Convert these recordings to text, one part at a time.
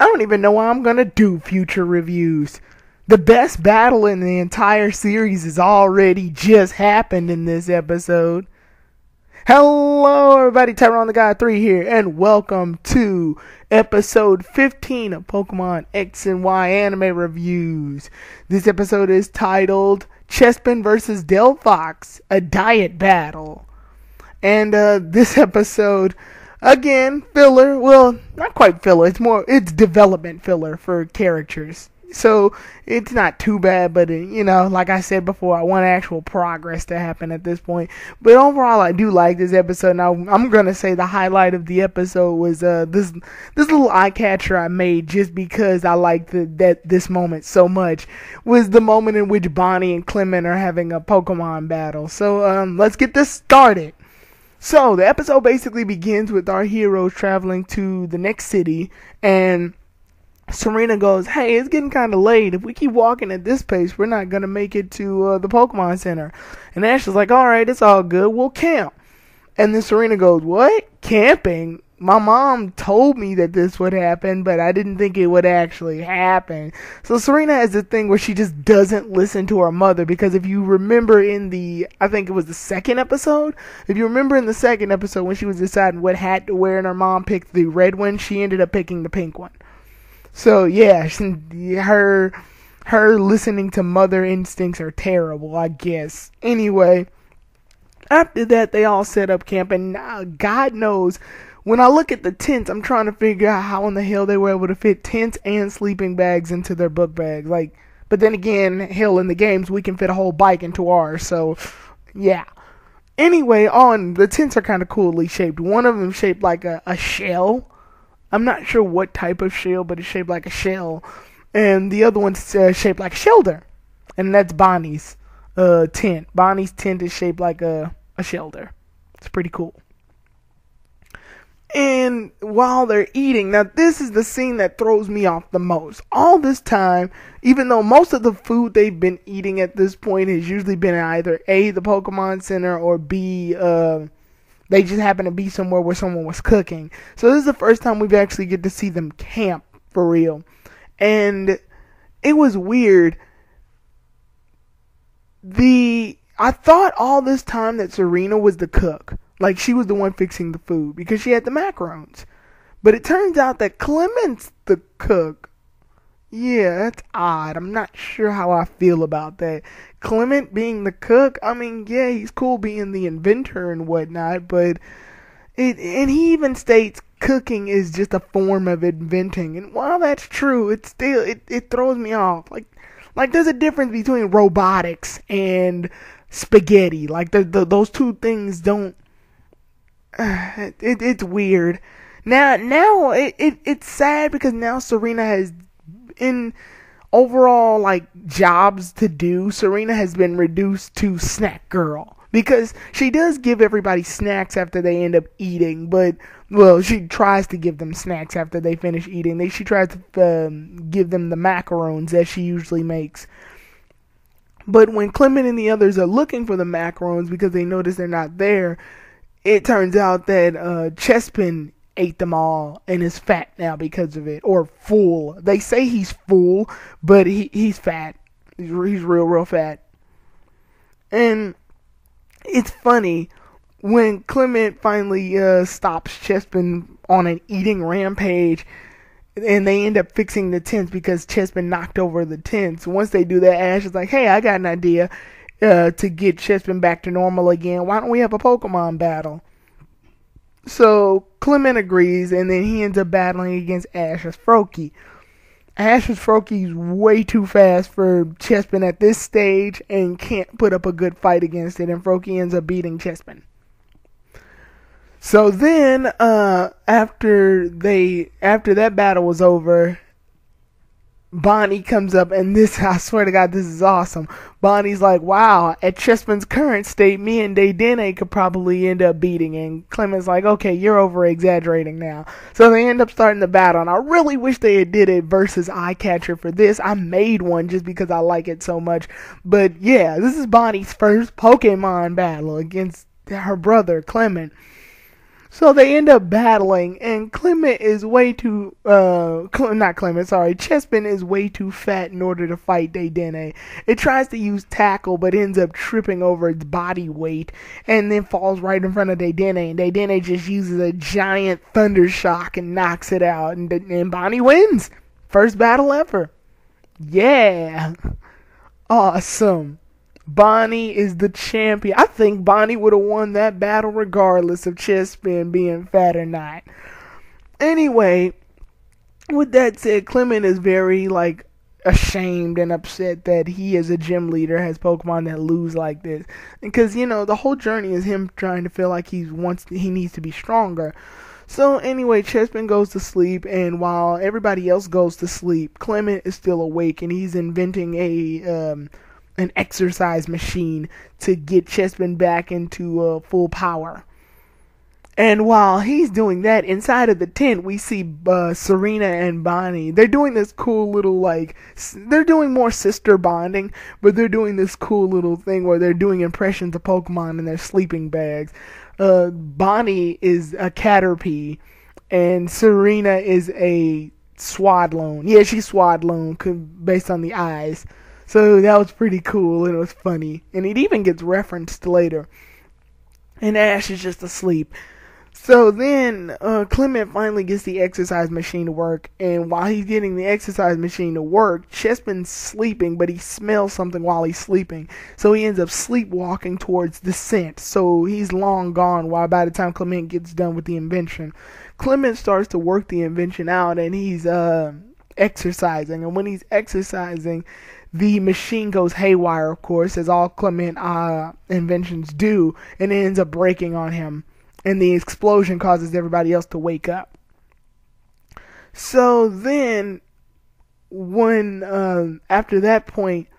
I don't even know why I'm gonna do future reviews. The best battle in the entire series has already just happened in this episode. Hello everybody, Tyrone the God 3 here, and welcome to episode 15 of Pokemon X and Y anime reviews. This episode is titled Chespin vs. Delphox, a diet battle. And this episode, again, filler. Well, not quite filler. It's development filler for characters. So it's not too bad, but like I said before, I want actual progress to happen at this point. But overall, I do like this episode. Now, I'm gonna say the highlight of the episode was this little eye catcher I made just because I liked this moment so much. Was the moment in which Bonnie and Clemont are having a Pokemon battle. So let's get this started. So the episode basically begins with our heroes traveling to the next city, and Serena goes, hey, it's getting kind of late. If we keep walking at this pace, we're not going to make it to the Pokemon Center. And Ash is like, alright, it's all good. We'll camp. And then Serena goes, what? Camping? My mom told me that this would happen, but I didn't think it would actually happen. So Serena has this thing where she just doesn't listen to her mother, because if you remember I think it was the second episode, if you remember in the second episode when she was deciding what hat to wear and her mom picked the red one, she ended up picking the pink one. So yeah, her listening to mother instincts are terrible, I guess. Anyway, after that they all set up camp, and now God knows, when I look at the tents, I'm trying to figure out how in the hell they were able to fit tents and sleeping bags into their book bags. But then again, hell, in the games we can fit a whole bike into ours, so yeah. Anyway, the tents are kind of coolly shaped. One of them shaped like a shell. I'm not sure what type of shell, but it's shaped like a shell. And the other one's shaped like a shelter. And that's Bonnie's tent. Bonnie's tent is shaped like a shelter. It's pretty cool. And while they're eating, now this is the scene that throws me off the most. All this time, even though most of the food they've been eating at this point has usually been either A, the Pokemon Center, or B, they just happen to be somewhere where someone was cooking. So this is the first time we've actually get to see them camp for real. And it was weird. I thought all this time that Serena was the cook. Like she was the one fixing the food because she had the macarons. But it turns out that Clemont's the cook. Yeah, that's odd. I'm not sure how I feel about that. Clemont being the cook, I mean, yeah, he's cool being the inventor and whatnot, but and he even states cooking is just a form of inventing. And while that's true, it throws me off. Like there's a difference between robotics and spaghetti. Like those two things don't. It's weird. Now it's sad because now Serena has, in overall jobs to do, Serena has been reduced to snack girl, because she does give everybody snacks after they end up eating, but she tries to give them snacks after they finish eating. She tries to give them the macarons that she usually makes. But when Clemont and the others are looking for the macarons because they notice they're not there, it turns out that Chespin ate them all and is fat now because of it, or full. They say he's full, but he's fat. He's real fat. And it's funny when Clemont finally stops Chespin on an eating rampage, and they end up fixing the tents because Chespin knocked over the tents. Once they do that, Ash is like, hey, I got an idea to get Chespin back to normal again. Why don't we have a Pokemon battle? So Clemont agrees, and then he ends up battling against Ash's Froakie. Ash's Froakie's way too fast for Chespin at this stage and can't put up a good fight against it, and Froakie ends up beating Chespin. So then, after that battle was over, Bonnie comes up, and I swear to God, this is awesome. Bonnie's like, wow, at Chespin's current state, me and Daydene could probably end up beating. And Clemont's like, okay, you're over-exaggerating now. So they end up starting the battle, and I really wish they had did it versus Eye Catcher for this. I made one just because I like it so much. But yeah, this is Bonnie's first Pokemon battle against her brother, Clemont. So they end up battling, and Clement is way too, not Clement, sorry, Chespin is way too fat in order to fight Dedenne. It tries to use tackle, but ends up tripping over its body weight, and then falls right in front of Dedenne, and Dedenne just uses a giant thunder shock and knocks it out, and Bonnie wins! First battle ever. Yeah! Awesome. Bonnie is the champion. I think Bonnie would have won that battle regardless of Chespin being fat or not. Anyway, with that said, Clement is very, ashamed and upset that he as a gym leader has Pokemon that lose like this. Because, the whole journey is him trying to feel like he needs to be stronger. So anyway, Chespin goes to sleep, and while everybody else goes to sleep, Clement is still awake, and he's inventing an exercise machine to get Chespin back into full power. And while he's doing that, inside of the tent, we see Serena and Bonnie. They're doing this cool little, they're doing more sister bonding, but they're doing this cool little thing where they're doing impressions of Pokemon in their sleeping bags. Bonnie is a Caterpie, and Serena is a Swadloon. Yeah, she's Swadloon, based on the eyes. So that was pretty cool, and it was funny. And it even gets referenced later. And Ash is just asleep. So then, Clement finally gets the exercise machine to work. And while he's getting the exercise machine to work, Chespin's sleeping, but he smells something while he's sleeping. So he ends up sleepwalking towards the scent. So he's long gone by the time Clement gets done with the invention. Clement starts to work the invention out, and he's exercising. And when he's exercising, the machine goes haywire, of course, as all Clement inventions do, and it ends up breaking on him. And the explosion causes everybody else to wake up. So then, when after that point,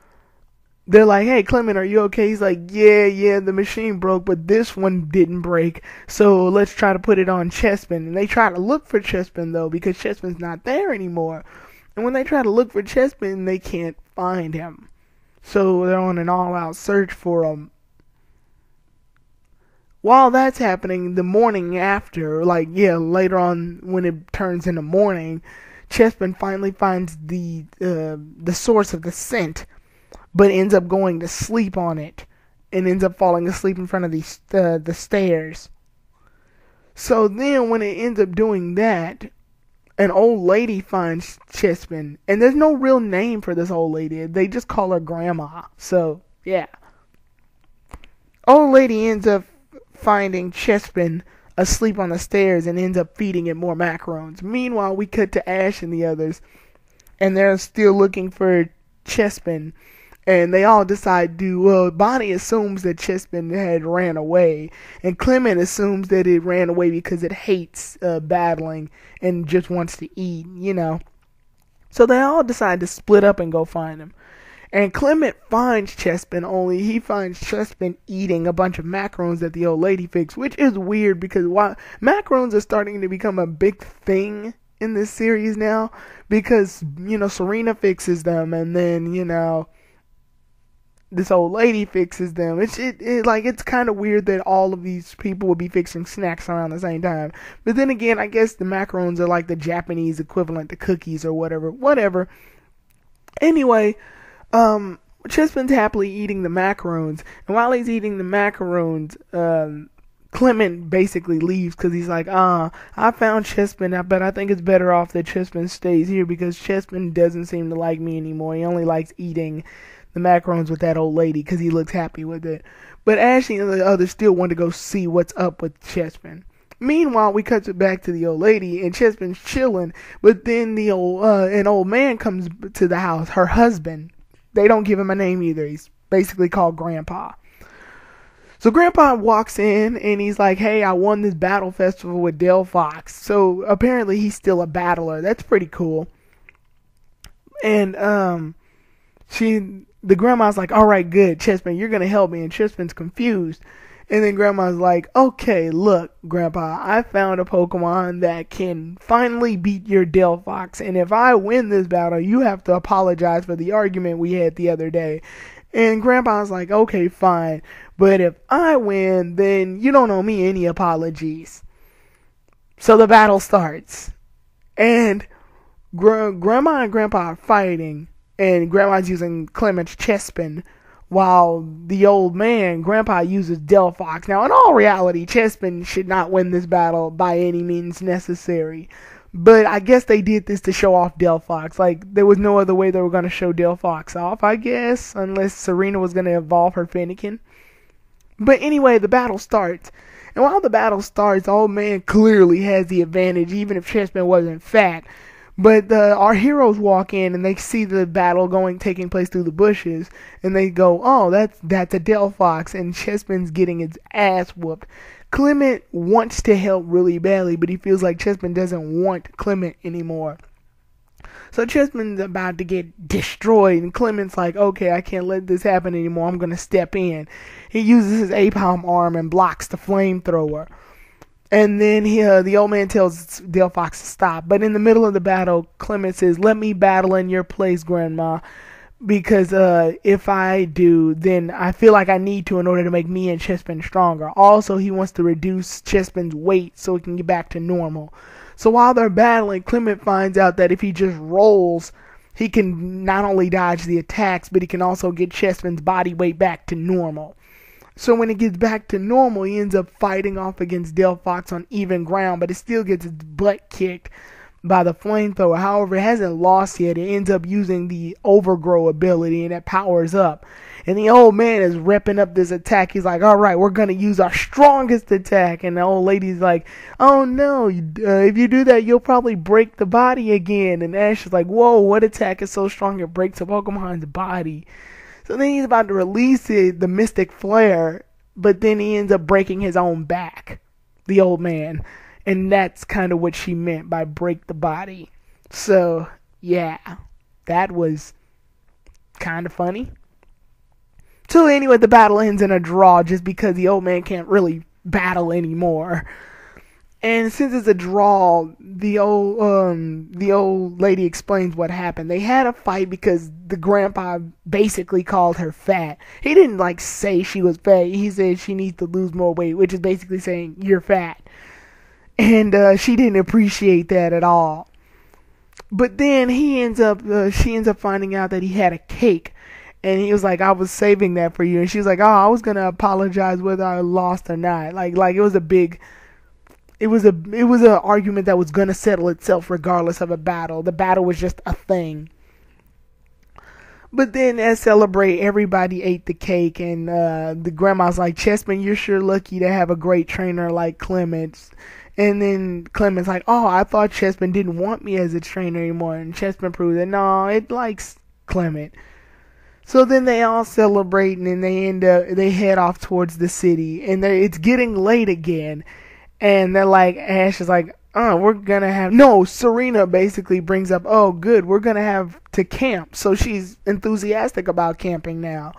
they're like, "Hey, Clement, are you okay?" He's like, yeah, the machine broke, but this one didn't break, so let's try to put it on Chespin." And they try to look for Chespin, though, because Chespin's not there anymore. And when they try to look for Chespin, they can't find him. So they're on an all-out search for him. While that's happening, the morning after, later on when it turns into morning, Chespin finally finds the source of the scent, but ends up going to sleep on it, and ends up falling asleep in front of the stairs. So then when it ends up doing that, an old lady finds Chespin, and there's no real name for this old lady. They just call her Grandma. So, yeah. Old lady ends up finding Chespin asleep on the stairs and ends up feeding it more macarons. Meanwhile, we cut to Ash and the others, and they're still looking for Chespin. And they all decide Bonnie assumes that Chespin had ran away, and Clement assumes that it ran away because it hates battling and just wants to eat, So they all decide to split up and go find him. And Clement finds Chespin, only he finds Chespin eating a bunch of macarons that the old lady fixed, which is weird because macarons are starting to become a big thing in this series now, because, Serena fixes them, and then, this old lady fixes them. It's kind of weird that all of these people would be fixing snacks around the same time. But then again, I guess the macarons are like the Japanese equivalent to cookies or whatever. Anyway, Chespin's happily eating the macarons, and while he's eating the macarons, Clement basically leaves because he's like, I found Chespin, but I think it's better off that Chespin stays here because Chespin doesn't seem to like me anymore. He only likes eating the macarons with that old lady because he looks happy with it. But Ashley and the others still want to go see what's up with Chespin. Meanwhile, we cut it back to the old lady, and Chespin's chilling, but then an old man comes to the house, her husband. They don't give him a name either. He's basically called Grandpa. So Grandpa walks in, and he's like, "Hey, I won this battle festival with Del Fox." So apparently he's still a battler. That's pretty cool. And the grandma's like, "All right, good, Chespin, you're going to help me." And Chespin's confused. And then Grandma's like, "Okay, look, Grandpa, I found a Pokemon that can finally beat your Delphox. And if I win this battle, you have to apologize for the argument we had the other day." And Grandpa's like, "Okay, fine. But if I win, then you don't owe me any apologies." So the battle starts. And Grandma and Grandpa are fighting. And Grandma's using Clement's Chespin, while the old man, Grandpa, uses Delphox. Now, in all reality, Chespin should not win this battle by any means necessary. But I guess they did this to show off Delphox. Like, there was no other way they were going to show Delphox off, I guess, unless Serena was going to evolve her Fennekin. But anyway, the battle starts. And while the battle starts, the old man clearly has the advantage, even if Chespin wasn't fat. But our heroes walk in and they see the battle taking place through the bushes, and they go, "Oh, that's a Delphox," and Chespin's getting his ass whooped. Clement wants to help really badly, but he feels like Chespin doesn't want Clement anymore. So Chespin's about to get destroyed, and Clement's like, "Okay, I can't let this happen anymore. I'm gonna step in." He uses his Apalm arm and blocks the flamethrower. And then the old man tells Delphox to stop. But in the middle of the battle, Clement says, "Let me battle in your place, Grandma. Because if I do, then I feel like I need to in order to make me and Chespin stronger." Also, he wants to reduce Chespin's weight so he can get back to normal. So while they're battling, Clement finds out that if he just rolls, he can not only dodge the attacks, but he can also get Chespin's body weight back to normal. So when he gets back to normal, he ends up fighting off against Delphox on even ground, but he still gets his butt kicked by the flamethrower. However, it hasn't lost yet. It ends up using the overgrow ability, and it powers up. And the old man is repping up this attack. He's like, "All right, we're going to use our strongest attack." And the old lady's like, "Oh no, if you do that, you'll probably break the body again." And Ash is like, "Whoa, what attack is so strong it breaks a Pokemon's body?" So then he's about to release it, the Mystic Flare, but then he ends up breaking his own back, the old man. And that's kind of what she meant by break the body. So, yeah, that was kind of funny. So anyway, the battle ends in a draw just because the old man can't really battle anymore. And since it's a draw, the old lady explains what happened. They had a fight because the grandpa basically called her fat. He didn't say she was fat. He said she needs to lose more weight, which is basically saying you're fat. And she didn't appreciate that at all. But then she ends up finding out that he had a cake. And he was like, "I was saving that for you." And she was like, "Oh, I was gonna apologize whether I lost or not." Like it was a big. It was an argument that was going to settle itself regardless of a battle. The battle was just a thing. But then as celebrate, everybody ate the cake, and the grandma's like, "Chespin, you're sure lucky to have a great trainer like Clement." And then Clement's like, "Oh, I thought Chespin didn't want me as a trainer anymore." And Chespin proves that no, it likes Clement. So then they all celebrate, and then they head off towards the city, and it's getting late again. And they're like, Ash is like, "Oh, Serena basically brings up, "Oh, good, we're going to have to camp." So she's enthusiastic about camping now,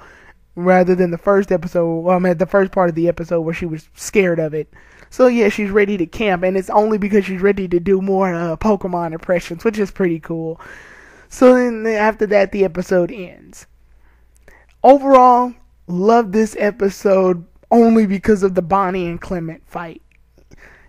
rather than the first part of the episode where she was scared of it. So yeah, she's ready to camp, and it's only because she's ready to do more Pokemon impressions, which is pretty cool. So then after that, the episode ends. Overall, love this episode only because of the Bonnie and Clement fight.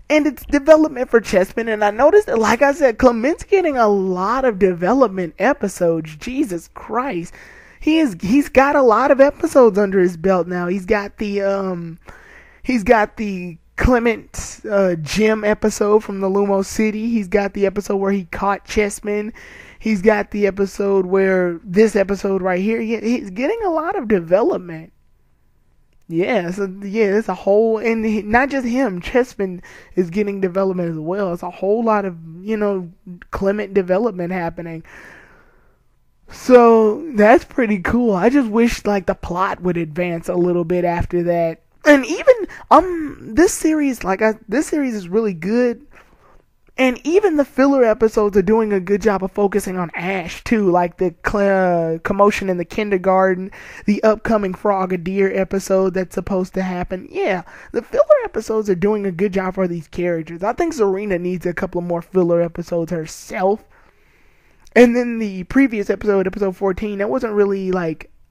And it's development for Chespin, and I noticed that, like I said, Clement's getting a lot of development episodes. Jesus Christ. He's got a lot of episodes under his belt now. He's got the Clement gym episode from the Lumos City. He's got the episode where he caught Chespin. He's got the episode where this episode right here, he's getting a lot of development. It's a whole, and not just him, Chespin is getting development as well. It's a whole lot of, Clement development happening. So, that's pretty cool. I just wish, the plot would advance a little bit after that. And even, this series is really good. And even the filler episodes are doing a good job of focusing on Ash, too. Like the commotion in the kindergarten, the upcoming Frogadier episode that's supposed to happen. Yeah, the filler episodes are doing a good job for these characters. I think Serena needs a couple of more filler episodes herself. And then the previous episode 14, that wasn't really,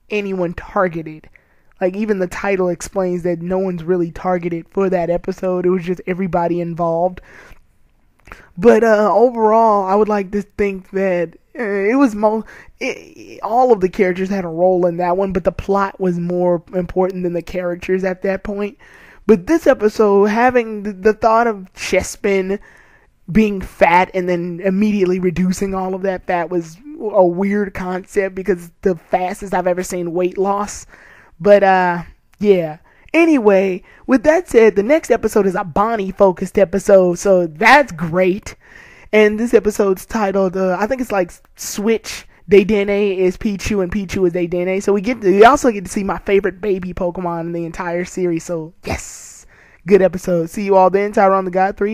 anyone targeted. Even the title explains that no one's really targeted for that episode. It was just everybody involved. But overall, I would like to think that it was all of the characters had a role in that one, but the plot was more important than the characters at that point. But this episode, having the thought of Chespin being fat and then immediately reducing all of that fat was a weird concept because it's the fastest I've ever seen weight loss. But yeah. Anyway, with that said, the next episode is a Bonnie focused episode, so that's great. And this episode's titled, I think it's like Switch. Dedenne is Pichu and Pichu is Dedenne. So we also get to see my favorite baby Pokemon in the entire series. So yes, good episode. See you all then. Tyrone the God 3.